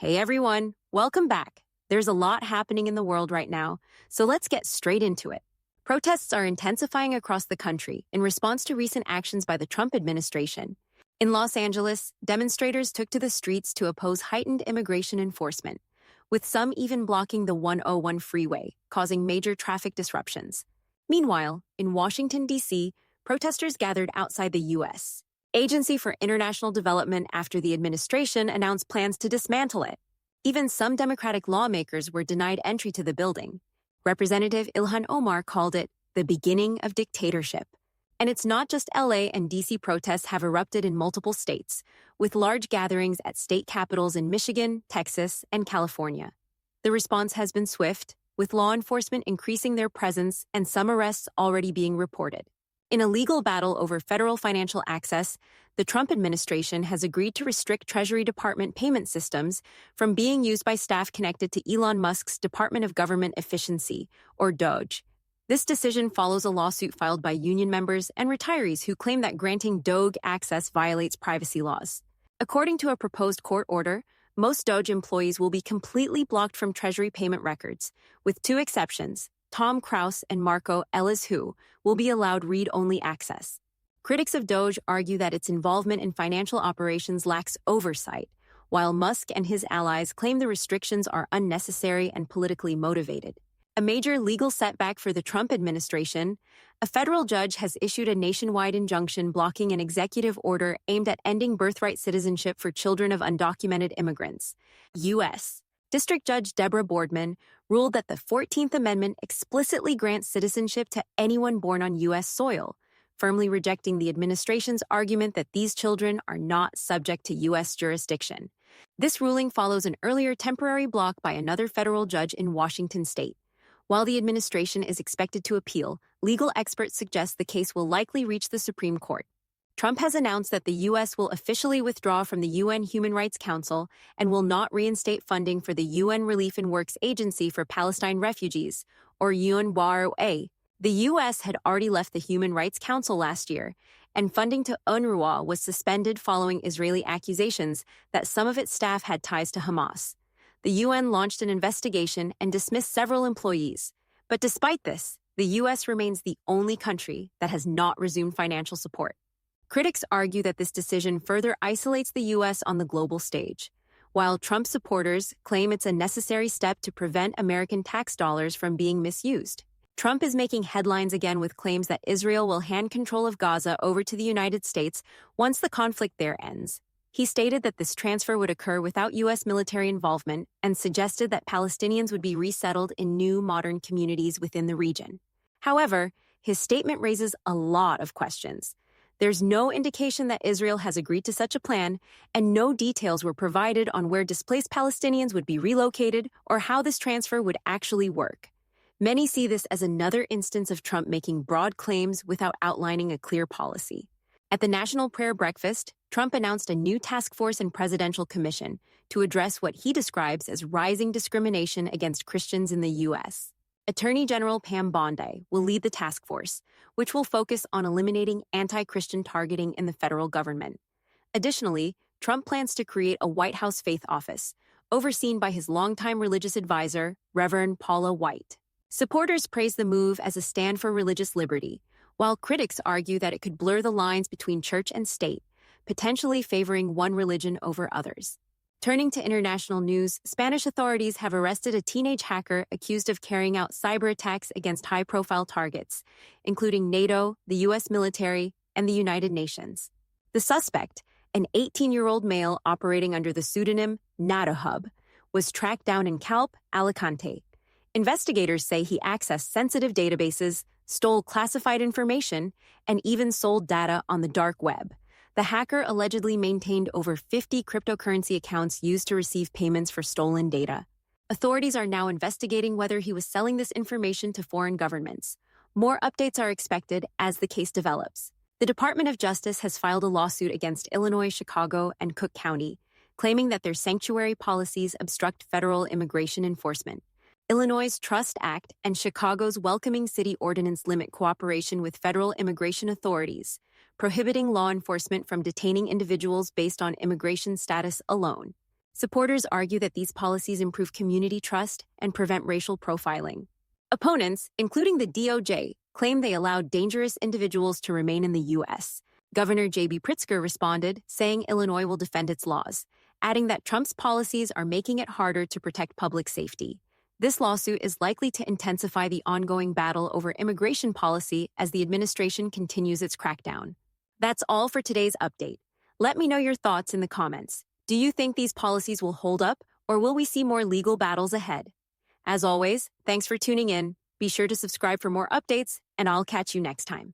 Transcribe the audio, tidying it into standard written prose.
Hey everyone, welcome back. There's a lot happening in the world right now, so let's get straight into it. Protests are intensifying across the country in response to recent actions by the Trump administration. In Los Angeles, demonstrators took to the streets to oppose heightened immigration enforcement, with some even blocking the 101 freeway, causing major traffic disruptions. Meanwhile, in Washington, D.C., protesters gathered outside the U.S. Agency for International Development after the administration announced plans to dismantle it. Even some Democratic lawmakers were denied entry to the building. Representative Ilhan Omar called it the beginning of dictatorship. And it's not just LA and DC protests have erupted in multiple states, with large gatherings at state capitals in Michigan, Texas, and California. The response has been swift, with law enforcement increasing their presence and some arrests already being reported. In a legal battle over federal financial access, the Trump administration has agreed to restrict Treasury Department payment systems from being used by staff connected to Elon Musk's Department of Government Efficiency, or DOGE. This decision follows a lawsuit filed by union members and retirees who claim that granting DOGE access violates privacy laws. According to a proposed court order, most DOGE employees will be completely blocked from Treasury payment records, with two exceptions. Tom Krause and Marco Ellis-Hu will be allowed read-only access. Critics of DOGE argue that its involvement in financial operations lacks oversight, while Musk and his allies claim the restrictions are unnecessary and politically motivated. A major legal setback for the Trump administration, a federal judge has issued a nationwide injunction blocking an executive order aimed at ending birthright citizenship for children of undocumented immigrants. U.S. District Judge Deborah Boardman ruled that the 14th Amendment explicitly grants citizenship to anyone born on U.S. soil, firmly rejecting the administration's argument that these children are not subject to U.S. jurisdiction. This ruling follows an earlier temporary block by another federal judge in Washington state. While the administration is expected to appeal, legal experts suggest the case will likely reach the Supreme Court. Trump has announced that the U.S. will officially withdraw from the UN Human Rights Council and will not reinstate funding for the UN Relief and Works Agency for Palestine Refugees, or UNRWA. The U.S. had already left the Human Rights Council last year, and funding to UNRWA was suspended following Israeli accusations that some of its staff had ties to Hamas. The UN launched an investigation and dismissed several employees. But despite this, the U.S. remains the only country that has not resumed financial support. Critics argue that this decision further isolates the U.S. on the global stage, while Trump supporters claim it's a necessary step to prevent American tax dollars from being misused. Trump is making headlines again with claims that Israel will hand control of Gaza over to the United States once the conflict there ends. He stated that this transfer would occur without U.S. military involvement and suggested that Palestinians would be resettled in new modern communities within the region. However, his statement raises a lot of questions. There's no indication that Israel has agreed to such a plan, and no details were provided on where displaced Palestinians would be relocated or how this transfer would actually work. Many see this as another instance of Trump making broad claims without outlining a clear policy. At the National Prayer Breakfast, Trump announced a new task force and presidential commission to address what he describes as rising discrimination against Christians in the U.S. Attorney General Pam Bondi will lead the task force, which will focus on eliminating anti-Christian targeting in the federal government. Additionally, Trump plans to create a White House faith office, overseen by his longtime religious advisor, Reverend Paula White. Supporters praise the move as a stand for religious liberty, while critics argue that it could blur the lines between church and state, potentially favoring one religion over others. Turning to international news, Spanish authorities have arrested a teenage hacker accused of carrying out cyber attacks against high-profile targets, including NATO, the U.S. military, and the United Nations. The suspect, an 18-year-old male operating under the pseudonym NATO, was tracked down in Calp, Alicante. Investigators say he accessed sensitive databases, stole classified information, and even sold data on the dark web. The hacker allegedly maintained over 50 cryptocurrency accounts used to receive payments for stolen data. Authorities are now investigating whether he was selling this information to foreign governments. More updates are expected as the case develops. The Department of Justice has filed a lawsuit against Illinois, Chicago, and Cook County, claiming that their sanctuary policies obstruct federal immigration enforcement. Illinois' Trust Act and Chicago's Welcoming City Ordinance limit cooperation with federal immigration authorities, prohibiting law enforcement from detaining individuals based on immigration status alone. Supporters argue that these policies improve community trust and prevent racial profiling. Opponents, including the DOJ, claim they allow dangerous individuals to remain in the U.S. Governor J.B. Pritzker responded, saying Illinois will defend its laws, adding that Trump's policies are making it harder to protect public safety. This lawsuit is likely to intensify the ongoing battle over immigration policy as the administration continues its crackdown. That's all for today's update. Let me know your thoughts in the comments. Do you think these policies will hold up, or will we see more legal battles ahead? As always, thanks for tuning in. Be sure to subscribe for more updates, and I'll catch you next time.